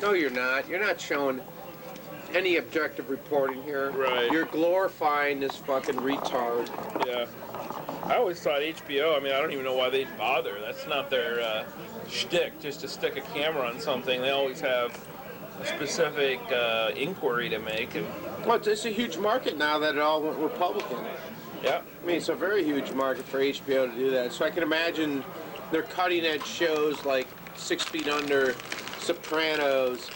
No, you're not. You're not showing any objective reporting here. Right. You're glorifying this fucking retard. Yeah. I always thought HBO, I mean, I don't even know why they'd bother. That's not their shtick, just to stick a camera on something. They always have a specific inquiry to make. And Well, it's a huge market now that it all went Republican. yeah. I mean, it's a very huge market for HBO to do that. So I can imagine their cutting edge shows like 6 Feet Under, Sopranos,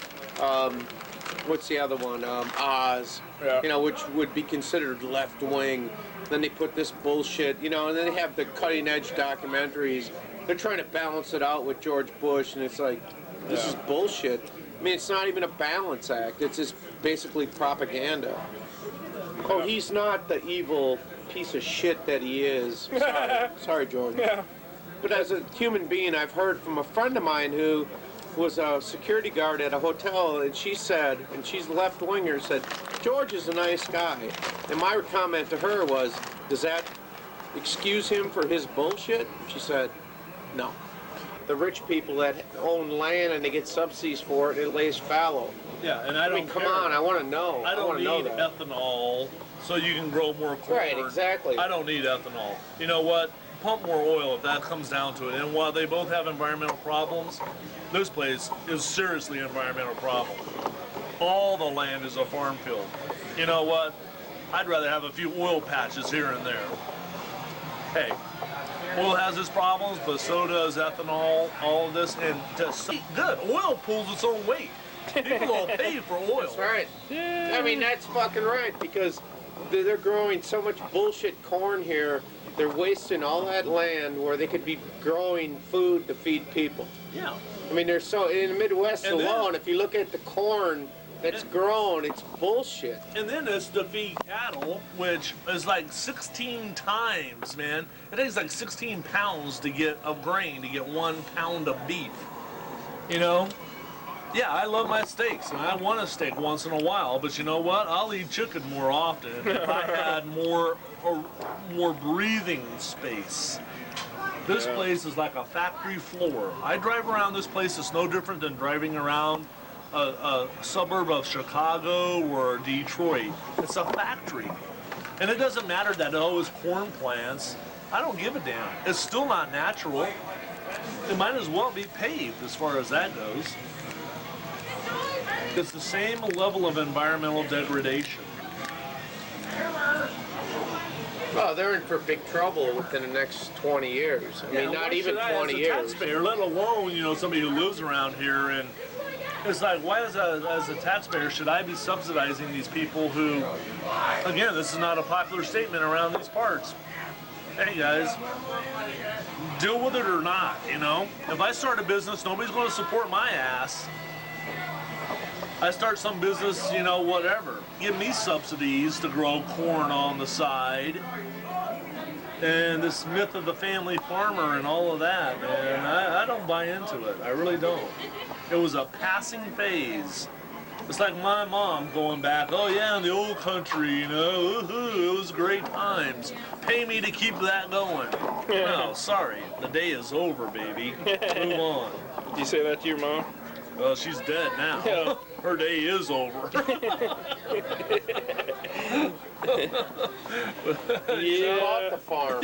what's the other one? Oz, Yeah. you know, which would be considered left wing. Then they put this bullshit, you know, and then they have the cutting edge documentaries. They're trying to balance it out with George Bush, and it's like, this is bullshit. I mean, it's not even a balance act. It's just basically propaganda. Oh, he's not the evil piece of shit that he is. Sorry, George. Yeah. But as a human being, I've heard from a friend of mine who was a security guard at a hotel, and she said, and she's left-winger, said, George is a nice guy. And my comment to her was, does that excuse him for his bullshit? She said, no. The rich people that own land and they get subsidies for it, it lays fallow. Yeah, and I don't come care. on, I want to know. I don't wanna know need that. ethanol so you can grow more corn. Right, exactly. I don't need ethanol. You know what? Pump more oil if that comes down to it. And while they both have environmental problems, this place is seriously an environmental problem. All the land is a farm field. You know what? I'd rather have a few oil patches here and there. Hey, oil has its problems, but so does ethanol, all of this, and just good. Oil pulls its own weight. People will pay for oil. That's right. I mean, that's fucking right, because they're growing so much bullshit corn here. They're wasting all that land where they could be growing food to feed people. Yeah. I mean, there's so, in the Midwest And then- alone, if you look at the corn that's grown, it's bullshit. And then it's to feed cattle, which is like 16 times, man. It takes like 16 pounds to get of grain to get 1 pound of beef. You know? Yeah, I love my steaks, and I want a steak once in a while, but you know what? I'll eat chicken more often if I had more breathing space. This place is like a factory floor. I drive around this place, it's no different than driving around a suburb of Chicago or Detroit. It's a factory. And it doesn't matter that it is corn plants. I don't give a damn. It's still not natural. It might as well be paved as far as that goes. It's the same level of environmental degradation. Well, they're in for big trouble within the next 20 years. I mean, not even 20 years. As a taxpayer, let alone, you know, somebody who lives around here, and it's like, why as a taxpayer should I be subsidizing these people who, again, this is not a popular statement around these parts. Hey guys, deal with it or not, you know? If I start a business, nobody's going to support my ass. I start some business, you know, whatever. Give me subsidies to grow corn on the side. And this myth of the family farmer and all of that, man, I don't buy into it. I really don't. It was a passing phase. It's like my mom going back, oh yeah, in the old country, you know, it was great times. Pay me to keep that going. No, sorry, the day is over, baby. Move on. Did you say that to your mom? Well, she's dead now. Yeah. Her day is over. You bought the farm.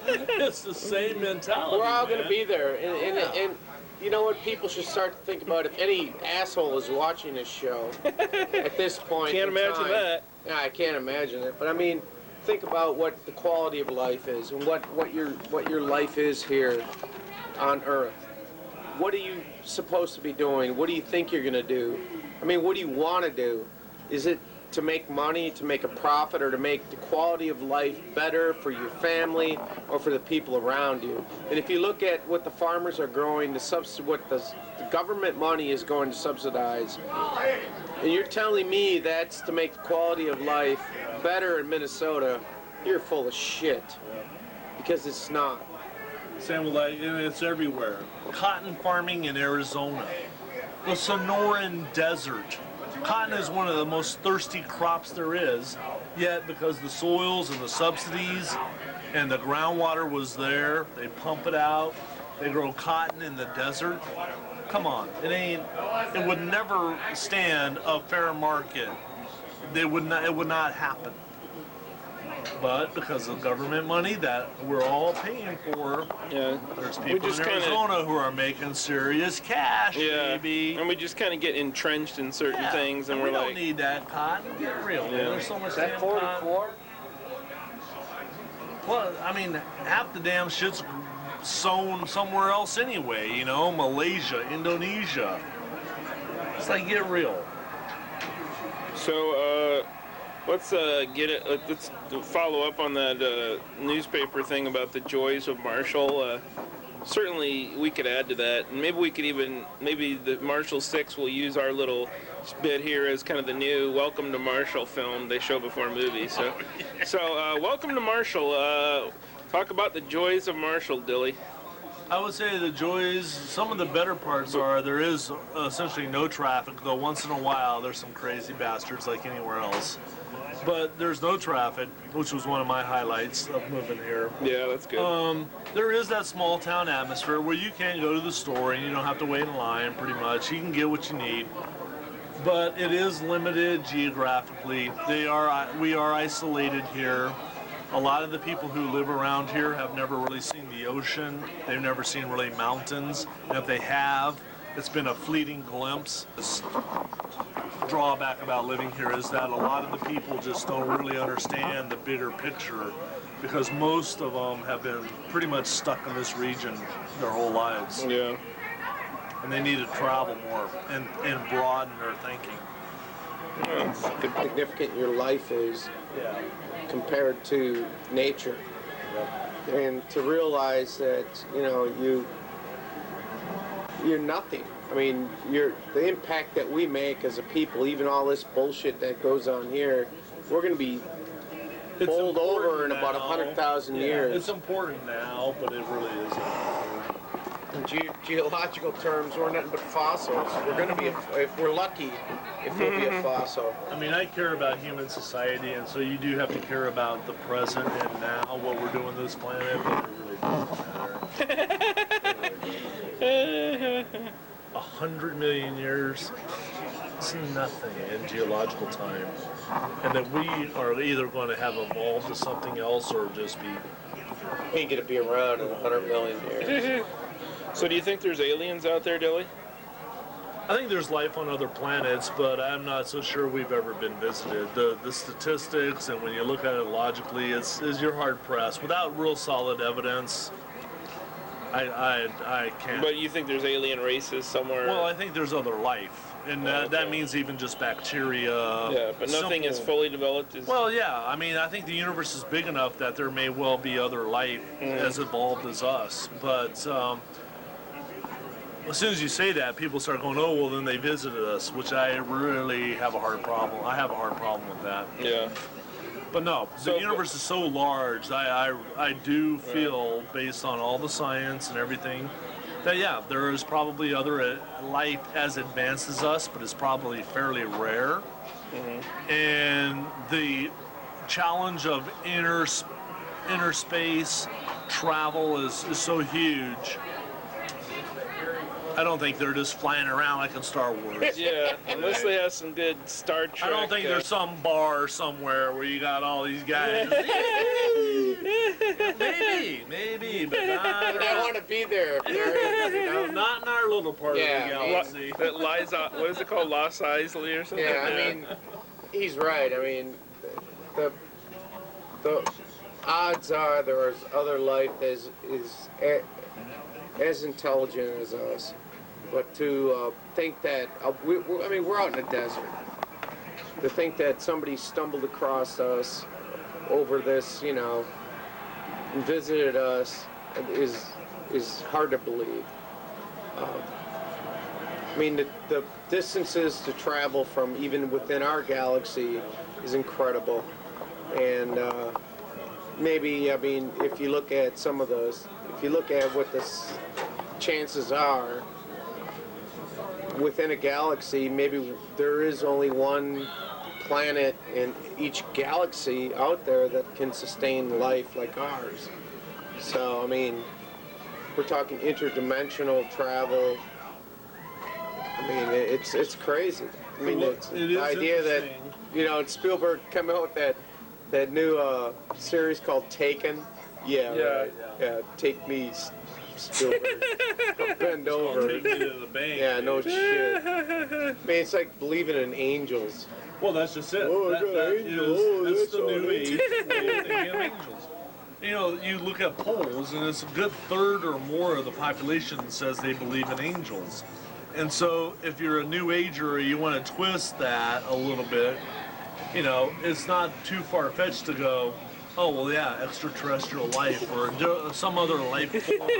It's the same mentality. We're all going to man. be there. And you know what people should start to think about? If any asshole is watching this show at this point Can't in imagine time, that. Yeah, I can't imagine it. But I mean, think about what the quality of life is and what your life is here on Earth. What are you supposed to be doing? What do you think you're going to do? I mean, what do you want to do? Is it to make money, to make a profit, or to make the quality of life better for your family or for the people around you? And if you look at what the farmers are growing, what the government money is going to subsidize, and you're telling me that's to make the quality of life better in Minnesota, you're full of shit. Because it's not. Same with like, and it's everywhere. Cotton farming in Arizona. The Sonoran Desert. Cotton is one of the most thirsty crops there is, yet because the soils and the subsidies and the groundwater was there, they pump it out, they grow cotton in the desert. Come on, it would never stand a fair market. It would not happen. But because of government money that we're all paying for, Yeah. there's people in Arizona who are making serious cash, baby. And we just kind of get entrenched in certain things, and we we're don't like, need that cotton. Get real. Man. There's so much Is that damn 44? cotton. Well, I mean, half the damn shit's sown somewhere else anyway. You know, Malaysia, Indonesia. It's like, get real. so. Let's get it. Let's follow up on that newspaper thing about the joys of Marshall. Certainly, we could add to that, and maybe we could even the Marshall 6 will use our little bit here as kind of the new "Welcome to Marshall" film they show before movies. So, welcome to Marshall. Talk about the joys of Marshall, Dilly. I would say the joys, some of the better parts are there is essentially no traffic, though once in a while there's some crazy bastards like anywhere else. But there's no traffic, which was one of my highlights of moving here. Yeah, that's good. There is that small town atmosphere where you can go to the store and you don't have to wait in line pretty much. You can get what you need. But it is limited geographically. We are isolated here. A lot of the people who live around here have never really seen the ocean. They've never seen really mountains. And if they have, it's been a fleeting glimpse. This drawback about living here is that a lot of the people just don't really understand the bigger picture because most of them have been pretty much stuck in this region their whole lives. Yeah. And they need to travel more and broaden their thinking. How significant your life is compared to nature. And to realize that, you're nothing. I mean, the impact that we make as a people, even all this bullshit that goes on here, we're going to be bowled over in about 100,000 years. It's important now, but it really isn't. In geological terms, we're nothing but fossils. We're going to be, if we're lucky, if we'll be a fossil. I mean, I care about human society, and so you do have to care about the present and now, what we're doing to this planet, but it really doesn't matter. 100 million years, it's nothing in geological time. And that we are either going to have evolved to something else or just be... We ain't going to be around in 100 million years. So do you think there's aliens out there, Dilly? I think there's life on other planets, but I'm not so sure we've ever been visited. The statistics, and when you look at it logically, you're hard pressed. Without real solid evidence, I can't. But you think there's alien races somewhere? Well, I think there's other life, and that means even just bacteria. Yeah, but nothing is fully developed. Well, yeah. I mean, I think the universe is big enough that there may well be other life as evolved as us, but. As soon as you say that, people start going, oh, well, then they visited us, which I really have a hard problem. I have a hard problem with that. Yeah. But no, the universe is so large, I do feel, based on all the science and everything, that, yeah, there is probably other life as advanced as us, but it's probably fairly rare. And the challenge of inner space travel is so huge. I don't think they're just flying around like in Star Wars. Yeah, unless they have some good Star Trek. I don't think there's some bar somewhere where you got all these guys. maybe, but not. I want to be there. If there is, not in our little part of the galaxy. That lies on, what is it called, Los Isley or something? Yeah, I mean, he's right. I mean, the odds are there is other life that is as intelligent as us. But to think that, we're out in the desert. To think that somebody stumbled across us over this, and visited us is hard to believe. I mean, the distances to travel from even within our galaxy is incredible. And maybe, I mean, if you look at some of those, if you look at what the chances are, within a galaxy, maybe there is only one planet in each galaxy out there that can sustain life like ours. So, I mean, we're talking interdimensional travel, I mean, it's crazy. I mean, it's It the is idea that, interesting. you know, Spielberg come out with that new series called Taken. Yeah, Yeah. right. Yeah, take me, Spielberg. Bend over. Take me to the bank. Yeah, no dude. shit. I mean, it's like believing in angels. Well, that's just it. Oh, I got that an angel. Oh, that's that's the all new right. age way of thinking of angels. You know, you look at polls, and it's a good third or more of the population says they believe in angels. And so, if you're a new ager, or you want to twist that a little bit, you know, it's not too far-fetched to go, oh, well, yeah, extraterrestrial life or some other life forms.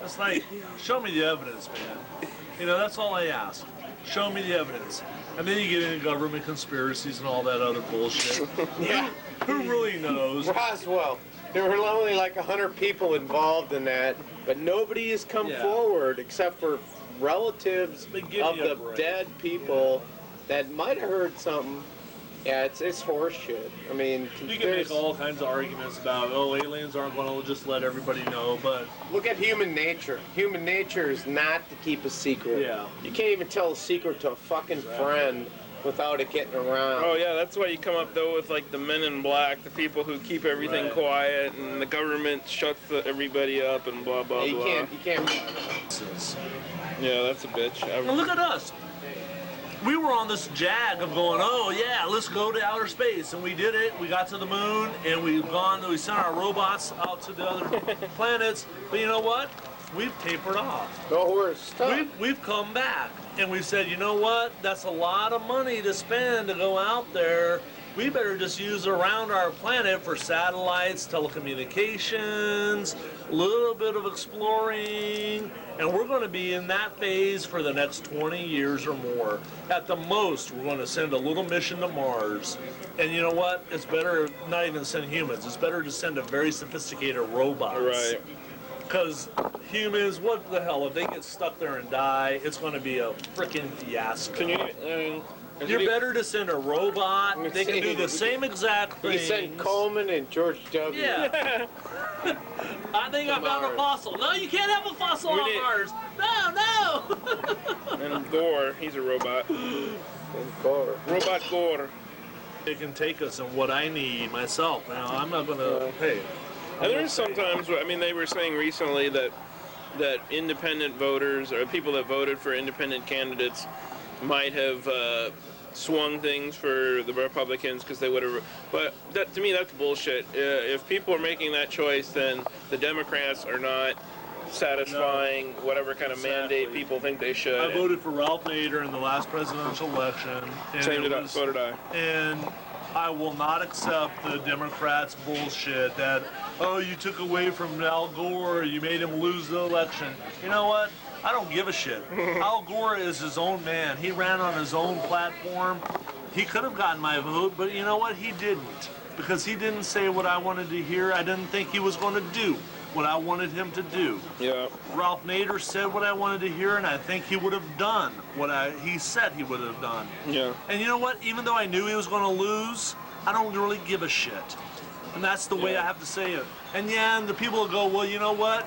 It's like, show me the evidence, man. You know, that's all I ask. Show me the evidence. And then you get into government conspiracies and all that other bullshit. Yeah. Who really knows? Roswell. There were only like 100 people involved in that, but nobody has come Yeah. forward except for relatives But give of me a the break. dead people that might have heard something. Yeah, it's horse shit. I mean, You can make all kinds of arguments about, oh, aliens aren't going to just let everybody know, but look at human nature. Human nature is not to keep a secret. Yeah. You can't even tell a secret to a fucking friend without it getting around. Oh yeah, that's why you come up though with like the men in black, the people who keep everything Right. quiet, and the government shuts everybody up and blah blah Yeah, blah. you can't. Yeah, that's a bitch. Now look at us. We were on this jag of going, oh yeah, let's go to outer space, and we did it. We got to the moon, and we sent our robots out to the other planets. But you know what? We've tapered off. No, we're stuck. We've come back, and we said, you know what? That's a lot of money to spend to go out there. We better just use around our planet for satellites, telecommunications, a little bit of exploring, and we're going to be in that phase for the next 20 years or more. At the most, we're going to send a little mission to Mars. And you know what? It's better not even send humans. It's better to send a very sophisticated robots. Right. Because humans, what the hell? If they get stuck there and die, it's going to be a freaking fiasco. Can you? I mean, You're better to send a robot. They can do the same exact We thing. sent Coleman and George W. Yeah. I think I found a Mars. fossil. No, you can't have a fossil We on did- Mars. No. And Gore, he's a robot. And Gore. Robot Gore. It can take us and what I need myself. You know, I'm not going to pay. And there's sometimes, I mean, they were saying recently that independent voters or people that voted for independent candidates might have swung things for the Republicans because they would have. But that, to me, that's bullshit. If people are making that choice, then the Democrats are not satisfying whatever kind of mandate Exactly. people think they should. I voted for Ralph Nader in the last presidential election. And Same it did I, was- so did I. And I will not accept the Democrats' bullshit that, oh, you took away from Al Gore, you made him lose the election. You know what? I don't give a shit. Al Gore is his own man. He ran on his own platform. He could have gotten my vote, but you know what? He didn't. Because he didn't say what I wanted to hear. I didn't think he was going to do what I wanted him to do. Yeah. Ralph Nader said what I wanted to hear, and I think he would have done what he said he would have done. Yeah. And you know what? Even though I knew he was going to lose, I don't really give a shit. And that's the way Yeah. I have to say it. And yeah, and the people will go, well, you know what?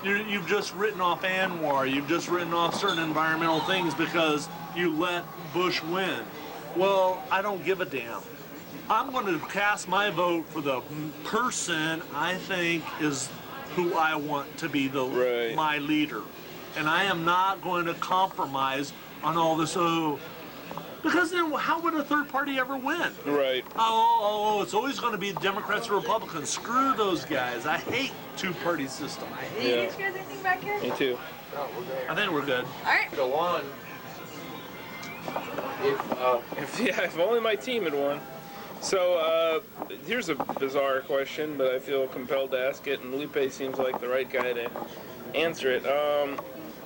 You've just written off Anwar. You've just written off certain environmental things because you let Bush win. Well, I don't give a damn. I'm going to cast my vote for the person I think is who I want to be Right. my leader. And I am not going to compromise on all this, because then how would a third party ever win? Right. Oh, it's always going to be Democrats or Republicans. Screw those guys. I hate two-party system. I hate Yeah. You guys hear anything back here? Me too. I think we're good. All right. Go on. If only my team had won. So here's a bizarre question, but I feel compelled to ask it, and Lupe seems like the right guy to answer it.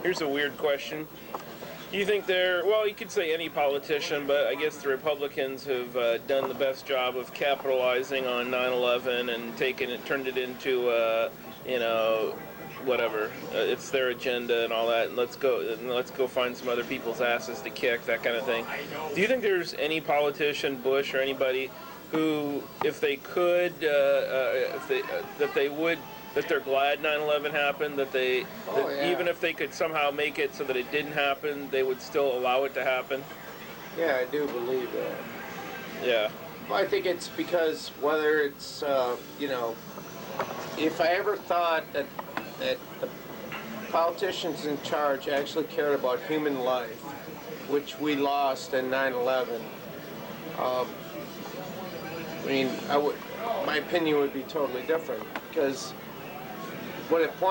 Here's a weird question. You think well, you could say any politician, but I guess the Republicans have done the best job of capitalizing on 9/11 and turned it into, whatever. It's their agenda and all that, and let's go find some other people's asses to kick, that kind of thing. Do you think there's any politician, Bush or anybody, who, if they could, that they would that they're glad 9/11 happened, that Yeah. even if they could somehow make it so that it didn't happen, they would still allow it to happen? Yeah, I do believe that. Yeah. Well, I think it's because whether it's, if I ever thought that the politicians in charge actually cared about human life, which we lost in 9/11, I mean, my opinion would be totally different, because what it points